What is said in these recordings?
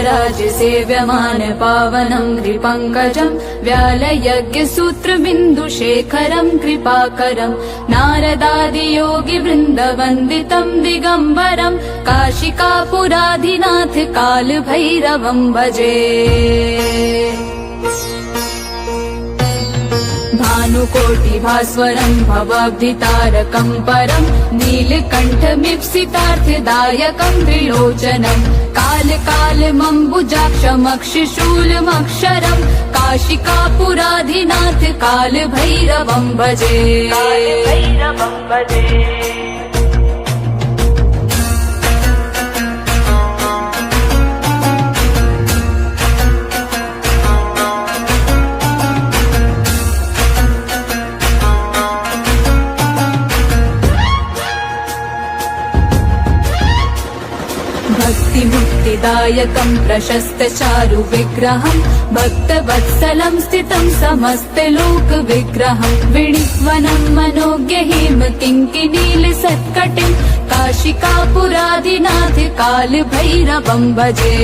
देवराज सेव्यमान पावनं कृपङ्कजं व्यालयज्ञसूत्रबिन्दुशेखरं कृपाकरं नारदादियोगिवृन्दवन्दितं दिगम्बरं काशिकापुराधिनाथ कालभैरवं भजे। भानुकोटिभास्वरं भवाब्धितारकं परं नीलकण्ठमीप्सितार्थदायकं त्रिलोचनं कालकालमम्बुजाक्षमक्षशूलमक्षरं काशिकापुराधिनाथ कालभैरवं भजे। भक्तिमुक्तिदायकं प्रशस्तचारु विग्रहं भक्तवत्सलं स्थितं समस्तलोकविग्रहं विणिक्वनं मनोज्ञहिम किङ्किणीलसत्कटिं काशिकापुराधिनाथ कालभैरवं भजे।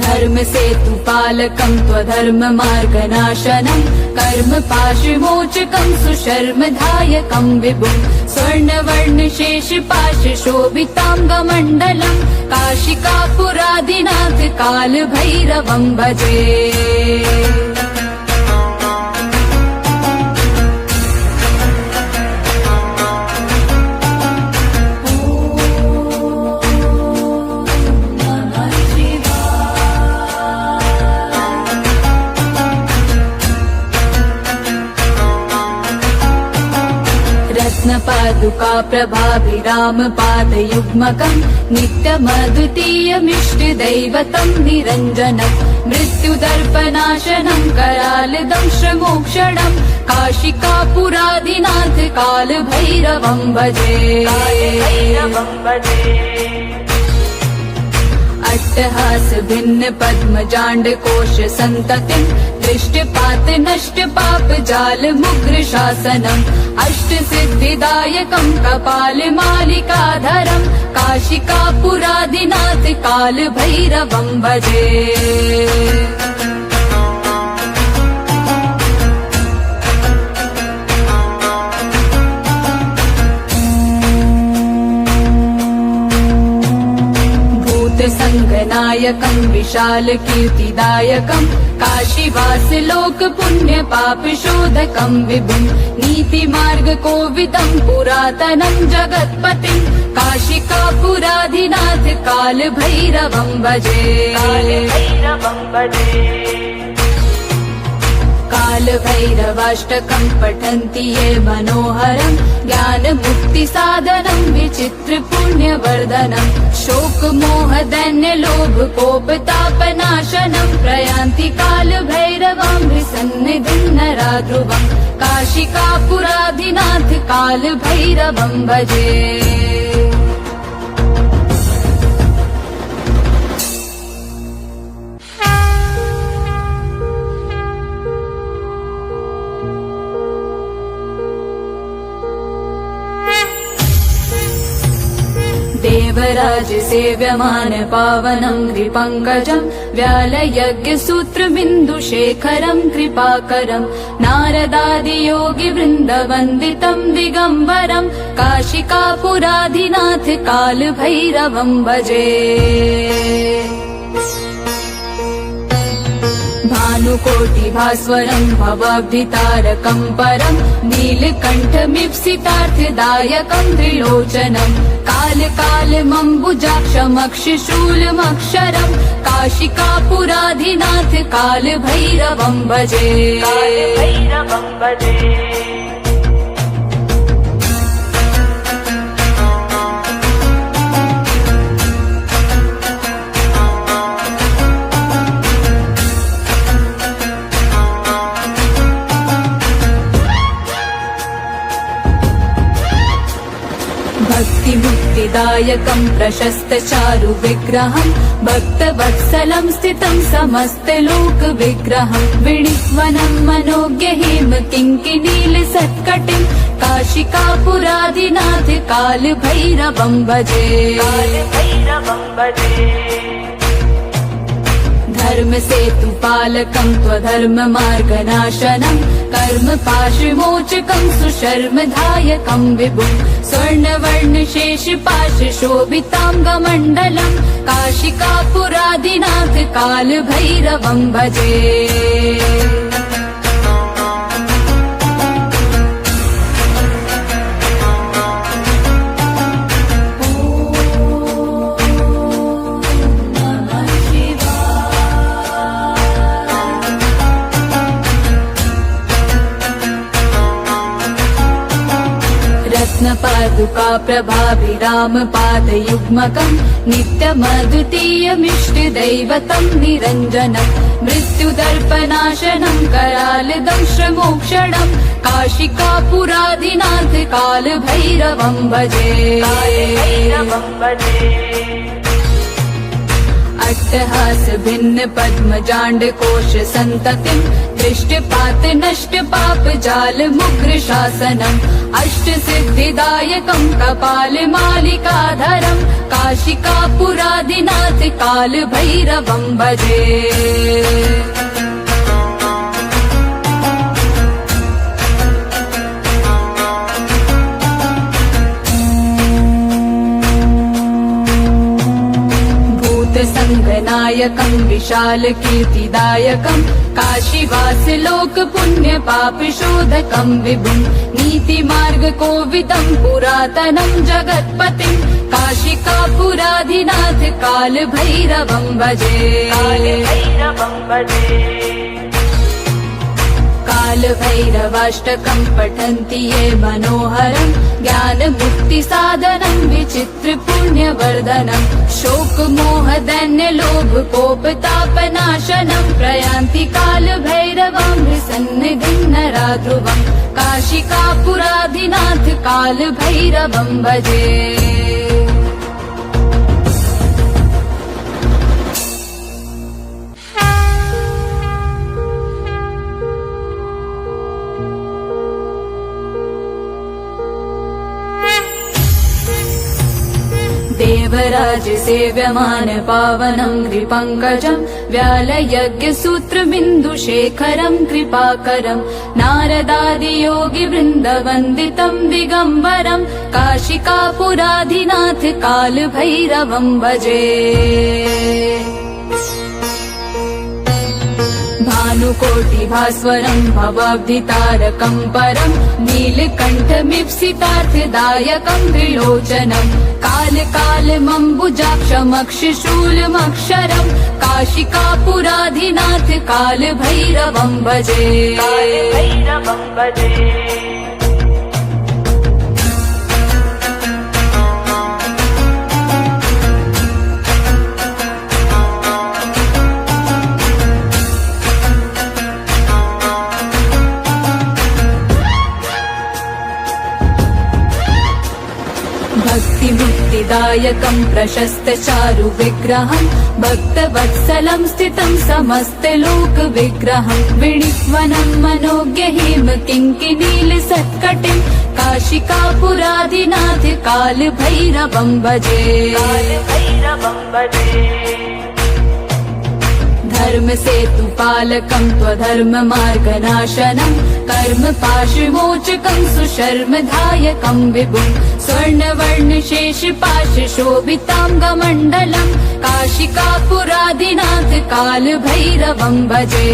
धर्मसेतुपालकं त्वधर्ममार्गनाशनं कर्मपाशविमोचकं सुशर्मदायकं विभुं स्वर्णवर्णशेषपाशशोभिताङ्गमण्डलं काशिकापुराधिनाथ कालभैरवं भजे। रत्नपादुका प्रभाभिराम पादयुग्मकं नित्यमद्वितीयमिष्टदैवतं निरञ्जनं मृत्युदर्पनाशनं करालदंशमोक्षणं काशिकापुराधिनाथ कालभैरवं भजे। अट्टहास भिन्न पद्मजाण्ड कोश सन्ततिं दृष्टपात नष्ट पाप जाल मुग्र शासनम् अष्ट सिद्धिदायकं कपाल मालिकाधरं काशिकापुराधिनाथ कालभैरवं भजे। संगनायकं विशाल कीर्तिदायकं काशीवास लोक पुण्य पाप शोधकं विभुं नीतिमार्ग कोविदं पुरातनं जगत्पतिं काशिकापुराधिनाथ कालभैरवं भजे। कालभैरवाष्टकं पठन्ति ये मनोहरं ज्ञानमुक्तिसाधनं विचित्रपुण्यवर्धनं शोकमोहदैन्यलोभकोपतापनाशनं प्रयान्ति कालभैरवं विसन्निधिं नरा ध्रुवं काशिकापुराधिनाथ कालभैरवं भजे। देवराज सेव्यमान पावनं कृपङ्कजं व्यालयज्ञसूत्रबिन्दुशेखरं कृपाकरं नारदादियोगिवृन्दवन्दितं दिगम्बरं काशिकापुराधिनाथ कालभैरवं भजे। भानुकोटिभास्वरं भवाब्धितारकं परं नीलकण्ठमीप्सितार्थदायकं त्रिलोचनं कालकालमम्बुजाक्षमक्षशूलमक्षरं काशिकापुराधिनाथ कालभैरवं भजे। शोभाब्धिदायकं प्रशस्तचारु विग्रहं भक्तवत्सलं स्थितं समस्तलोकविग्रहं विणिक्वनं मनोज्ञहिम किङ्किणीलसत्कटिं काशिकापुरादिनाथ कालभैरवं भजे। धर्मसेतुपालकं त्वधर्ममार्गनाशनं कर्मपाशविमोचकं सुशर्मदायकं विभुं स्वर्णवर्णशेषपाशशोभिताङ्गमण्डलं काशिकापुरादिनाथ कालभैरवं भजे। रत्नपादुका प्रभाभिरामपादयुग्मकं नित्यमद्वितीयमिष्टदैवतं निरञ्जनं मृत्युदर्पनाशनं करालदंश्रमोक्षणं काशिकापुरादिनाथ कालभैरवं भजे। अट्टहास भिन्न पद्मजाण्ड कोश सन्ततिं दृष्टपात नष्ट पाप जाल मुग्र शासनम् अष्ट सिद्धिदायकं कपाल मालिकाधरं काशिकापुरादिनाथ कालभैरवं भजे। संगनायकं विशाल कीर्तिदायकं काशीवास लोक पुण्य पाप शोधकं विभुं नीतिमार्ग कोविदं पुरातनं जगत्पतिं काशिकापुरादिनाथ कालभैरवं भजे। कालभैरवाष्टकं पठन्ति ये मनोहरं ज्ञानमुक्ति साधनं विचित्र पुण्यवर्धनं शोकमोहदैन्य लोभ कोपतापनाशनं प्रयान्ति कालभैरवं सन्निधिं नराध्रुवं काशिकापुरादिनाथ कालभैरवं भजे। देवराज सेव्यमान पावनं कृपङ्कजं व्यालयज्ञसूत्रबिन्दुशेखरं कृपाकरं नारदादियोगिवृन्दवन्दितं दिगम्बरं काशिकापुरादिनाथ कालभैरवं भजे। भानुकोटिभास्वरं भवाब्धितारकं परं नीलकण्ठमीप्सितार्थदायकं त्रिलोचनं कालकालमम्बुजाक्षमक्षशूलमक्षरं काशिकापुरादिनाथ कालभैरवं भजे। भक्तिमुक्तिदायकं प्रशस्तचारु विग्रहं भक्तवत्सलं स्थितं समस्तलोकविग्रहं विणिक्वनं मनोज्ञहिम किङ्किणीलसत्कटिं काशिकापुरादिनाथ कालभैरवं भजे। धर्मसेतुपालकं त्वधर्ममार्गनाशनं कर्मपाशविमोचकं सुशर्मदायकं विभुं स्वर्णवर्णशेषपाशशोभिताङ्गमण्डलं काशिकापुरादिनाथ कालभैरवं भजे।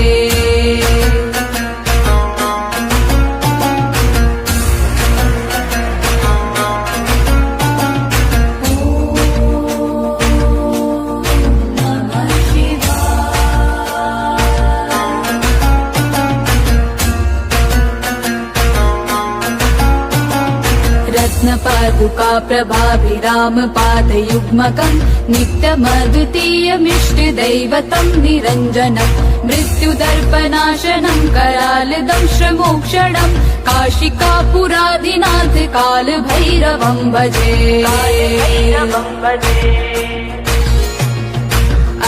पादुका प्रभाभिराम पादयुग्मकम् नित्यमद्वितीयमिष्टदैवतं निरञ्जनम् मृत्युदर्पनाशनम् करालदंश्रमोक्षणम् काशिकापुरादिनाथ कालभैरवम् भजे।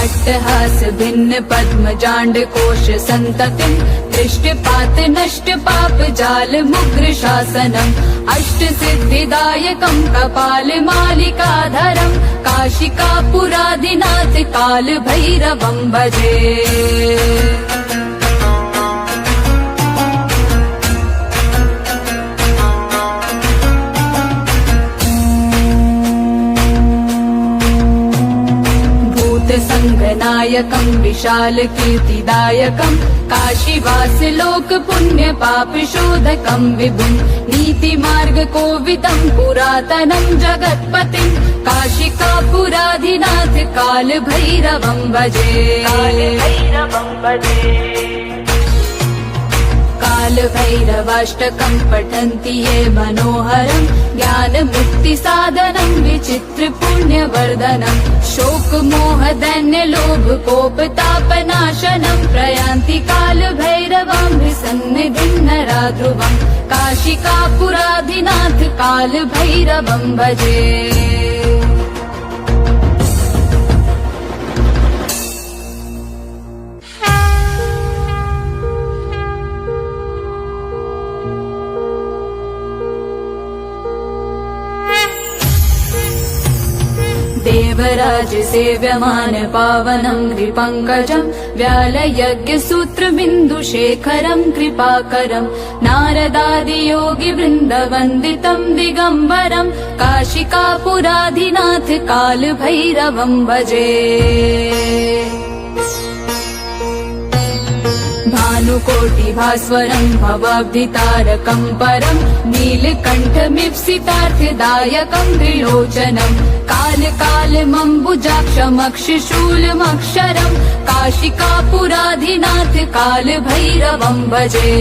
अट्टहास भिन्न पद्मजाण्ड कोश सन्ततिम् दृष्टपात नष्ट पाप जाल मुग्र शासनम् अष्ट सिद्धिदायकम् कपाल मालिकाधरम् काशिकापुरादिनाथ काल भैरवम् भजे। संगनायकम् विशाल कीर्तिदायकम् काशीवास लोक पुण्य पाप शोधकम् विभुम् नीति मार्ग कोविदम् पुरातनम् जगत्पतिम् काशिकापुराधिनाथ काल भैरवम् भजे। काल भैरवाष्टकम् पठन्ति ये मनोहरम् ज्ञान मुक्ति साधनम् विचित्र पुण्य वर्धनम् शोक मोह दैन्य लोभ कोप तापनाशनम् प्रयान्ति काल भैरवम् सन्निधिम् नराध्रुवम् काशिकापुराधिनाथ काल भैरवम् भजे। देवराज सेव्यमान पावनं कृपङ्कजं व्यालयज्ञ सूत्र बिन्दु शेखरं कृपाकरं नारदादि योगी वृन्द वन्दितं दिगम्बरं काशिकापुराधिनाथ काल भैरवं भजे। भानुकोटि भास्वरं भवाब्धितारकं परं नीलकण्ठमीप्सितार्थदायकं त्रिलोचनम् काल कालमम्बुजाक्षमक्षशूलमक्षरम् काशिकापुराधिनाथ काल भैरवं भजे।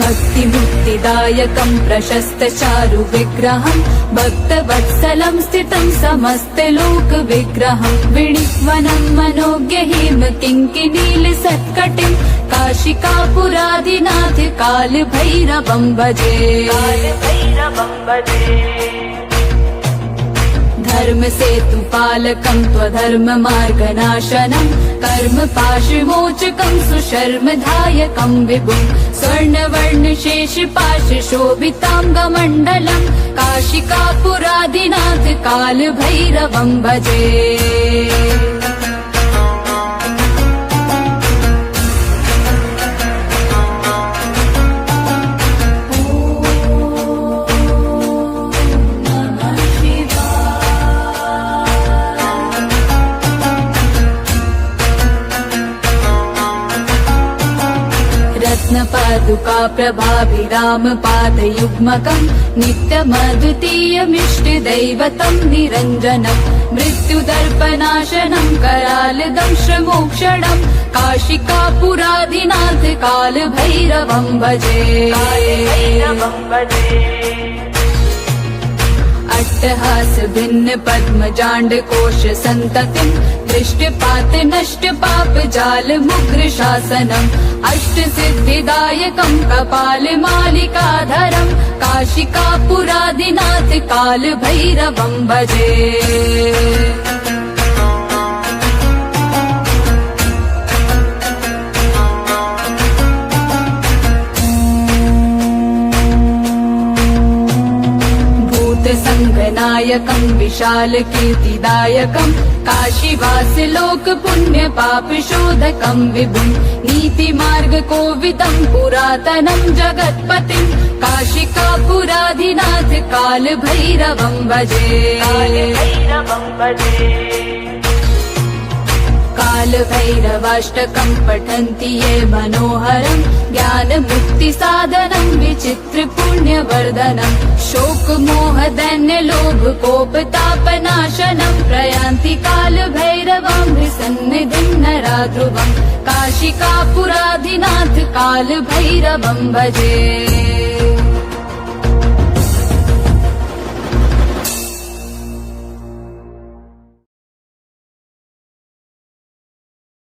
भक्तिमुक्तिदायकं प्रशस्त चारु विग्रहं भक्तवत्सलं स्थितं समस्त लोक विग्रहं विणिक्वनं मनोज्ञ हेम किङ्किनील सत्कटिं काशिकापुराधिनाथ काल भैरवं भजे। धर्म सेतु पालकं त्वधर्म मार्गनाशनं कर्म पाशमोचकं सुशर्मधायकं विभुं स्वर्णवर्ण शेष पाश शोभितांगमण्डलं काशिकापुराधिनाथ काल भैरवं भजे। पादुका प्रभाभिराम पादयुग्मकम् नित्यमद्वितीयमिष्टदैवतं निरञ्जनम् मृत्युदर्पनाशनम् करालदंश्रमोक्षणम् काशिकापुराधिनाथ काल भैरवं भजे। अट्टहास भिन्न पद्मजाण्ड कोश सन्ततिम् दृष्टपात नष्ट पाप जाल मुग्र शासनम् अष्ट सिद्धिदायकं कपाल मालिकाधरं काशिकापुराधिनाथ काल भैरवं भजे। संगनायकं विशाल कीर्तिदायकं काशीवास लोक पुण्य पाप शोधकं विभुं नीति मार्ग कोविदं पुरातनं जगत्पतिं काशिकापुराधिनाथ काल भैरवं भजे। कालभैरवाष्टकम् पठन्ति ये मनोहरम् ज्ञानमुक्तिसाधनम् विचित्र पुण्यवर्धनम् शोकमोह दैन्य लोभ कोपतापनाशनम् प्रयान्ति कालभैरवम् सन्निधिम् नरा ध्रुवम् काशिकापुराधिनाथ कालभैरवम् भजे।